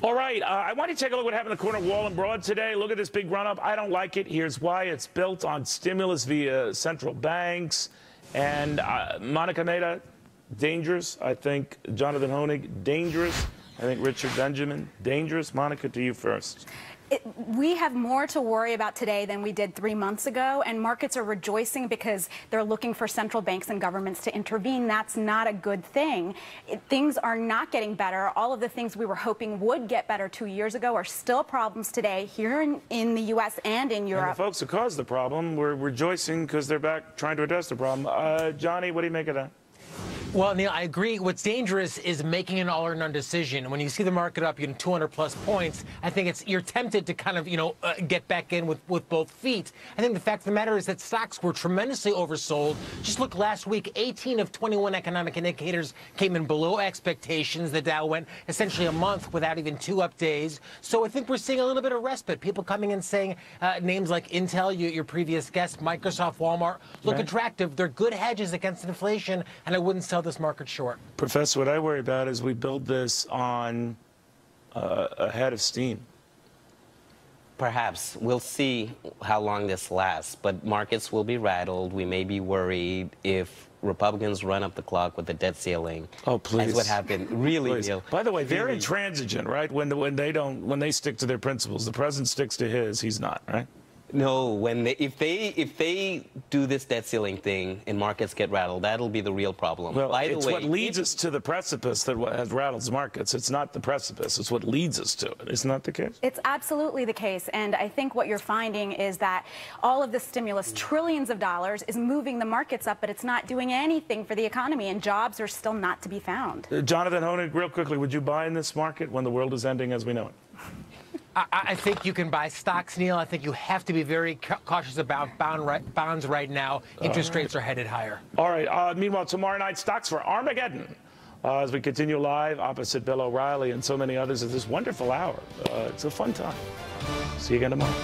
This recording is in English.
All right, I want you to take a look at what happened in the corner of Wall and Broad today. Look at this big run-up. I don't like it. Here's why. It's built on stimulus via central banks. And Monica Meda, dangerous. I think Jonathan Hoenig, dangerous. I think Richard Benjamin, dangerous. Monica, to you first. We have more to worry about today than we did 3 months ago, and markets are rejoicing because they're looking for central banks and governments to intervene. That's not a good thing. Things are not getting better. All of the things we were hoping would get better 2 years ago are still problems today here in the U.S. and in Europe. And the folks who caused the problem were rejoicing because they're back trying to address the problem. Johnny, what do you make of that? Well, Neil, I agree. What's dangerous is making an all or none decision. When you see the market up, 200-plus points, I think you're tempted to kind of, get back in with both feet. I think the fact of the matter is that stocks were tremendously oversold. Just look last week, 18 of 21 economic indicators came in below expectations. The Dow went essentially a month without even 2 up days. So I think we're seeing a little bit of respite. People coming in saying names like Intel, your previous guest, Microsoft, Walmart, look attractive. They're good hedges against inflation, and I wouldn't sell this market short. Professor, what I worry about is we build this on a head of steam. Perhaps. We'll see how long this lasts, but markets will be rattled. We may be worried if Republicans run up the clock with the debt ceiling. Oh, please. That's what happened. Really, Neil. By the way, they're intransigent, right? When they stick to their principles, the president sticks to his. He's not, right? No, if they do this debt ceiling thing and markets get rattled, that'll be the real problem. Well, it's what leads us to the precipice that has rattles markets. It's not the precipice. It's what leads us to it. Isn't that the case? It's absolutely the case. And I think what you're finding is that all of the stimulus, trillions of dollars, is moving the markets up, but it's not doing anything for the economy, and jobs are still not to be found. Jonathan Hoenig, real quickly, would you buy in this market when the world is ending as we know it? I think you can buy stocks, Neil. I think you have to be very cautious about bonds right now. Interest rates are headed higher. All right. Meanwhile, tomorrow night, stocks for Armageddon. As we continue live opposite Bill O'Reilly and so many others at this wonderful hour. It's a fun time. See you again tomorrow.